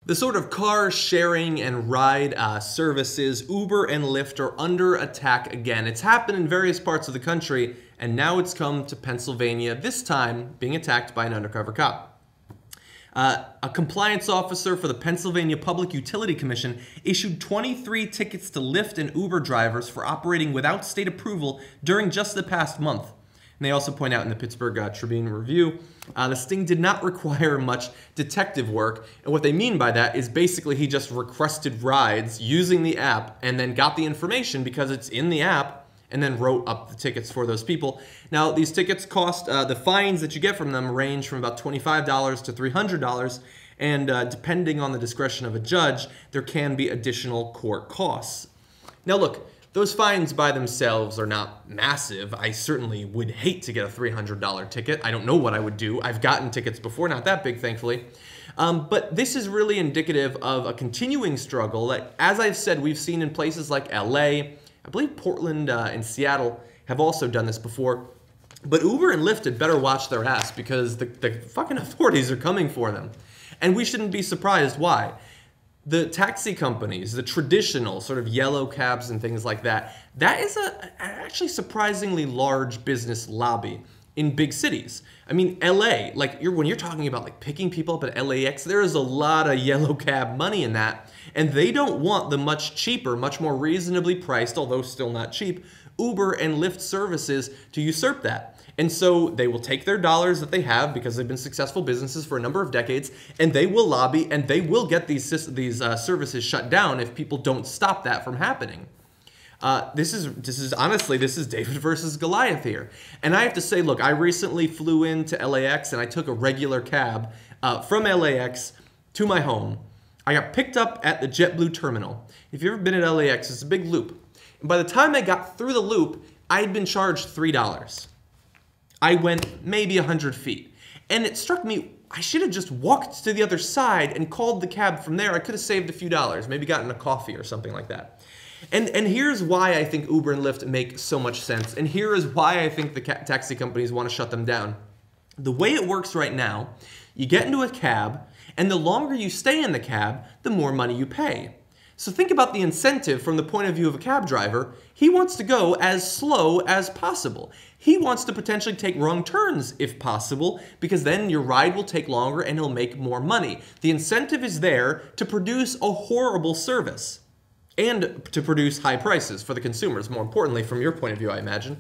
The sort of car sharing and ride services, Uber and Lyft, are under attack again. It's happened in various parts of the country, and now it's come to Pennsylvania, this time being attacked by an undercover cop. A compliance officer for the Pennsylvania Public Utility Commission issued 23 tickets to Lyft and Uber drivers for operating without state approval during just the past month. And they also point out in the Pittsburgh Tribune Review, the sting did not require much detective work. And what they mean by that is basically he just requested rides using the app and then got the information because it's in the app and then wrote up the tickets for those people. Now, these tickets cost, the fines that you get from them range from about $25 to $300. And depending on the discretion of a judge, there can be additional court costs. Now, look. Those fines by themselves are not massive. I certainly would hate to get a $300 ticket. I don't know what I would do. I've gotten tickets before, not that big, thankfully. But this is really indicative of a continuing struggle that, as I've said, we've seen in places like LA. I believe Portland and Seattle have also done this before. But Uber and Lyft had better watch their ass because the fucking authorities are coming for them. And we shouldn't be surprised why. The taxi companies, the traditional sort of yellow cabs and things like that, that is a actually surprisingly large business lobby in big cities. I mean, LA, like when you're talking about like picking people up at LAX, there is a lot of yellow cab money in that. And they don't want the much cheaper, much more reasonably priced, although still not cheap, Uber and Lyft services to usurp that. And so they will take their dollars that they have because they've been successful businesses for a number of decades, and they will lobby and they will get these services shut down if people don't stop that from happening. This is honestly David versus Goliath here. And I have to say, look, I recently flew into LAX and I took a regular cab from LAX to my home. I got picked up at the JetBlue terminal. If you've ever been at LAX, it's a big loop. And by the time I got through the loop, I had been charged $3. I went maybe 100 feet. And it struck me, I should have just walked to the other side and called the cab from there. I could have saved a few dollars, maybe gotten a coffee or something like that. And here's why I think Uber and Lyft make so much sense. And here is why I think the taxi companies want to shut them down. The way it works right now, you get into a cab, and the longer you stay in the cab, the more money you pay. So think about the incentive from the point of view of a cab driver. He wants to go as slow as possible. He wants to potentially take wrong turns if possible, because then your ride will take longer and he'll make more money. The incentive is there to produce a horrible service and to produce high prices for the consumers, more importantly from your point of view, I imagine.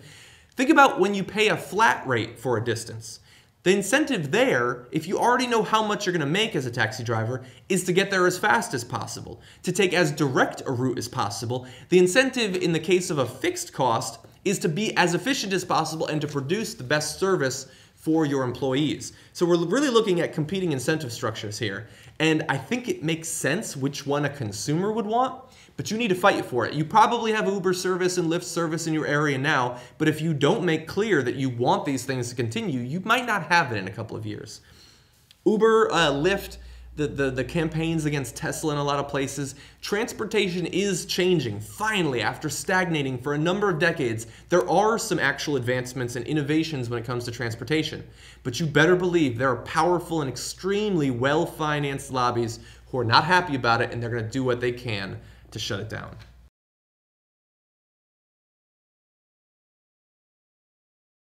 Think about when you pay a flat rate for a distance. The incentive there, if you already know how much you're going to make as a taxi driver, is to get there as fast as possible, to take as direct a route as possible. The incentive in the case of a fixed cost is to be as efficient as possible and to produce the best service for your employees. So we're really looking at competing incentive structures here. And I think it makes sense which one a consumer would want, but you need to fight for it. You probably have Uber service and Lyft service in your area now, but if you don't make clear that you want these things to continue, you might not have it in a couple of years. Uber, Lyft, the campaigns against Tesla in a lot of places, transportation is changing. Finally, after stagnating for a number of decades, there are some actual advancements and innovations when it comes to transportation. But you better believe there are powerful and extremely well-financed lobbies who are not happy about it, and they're going to do what they can to shut it down.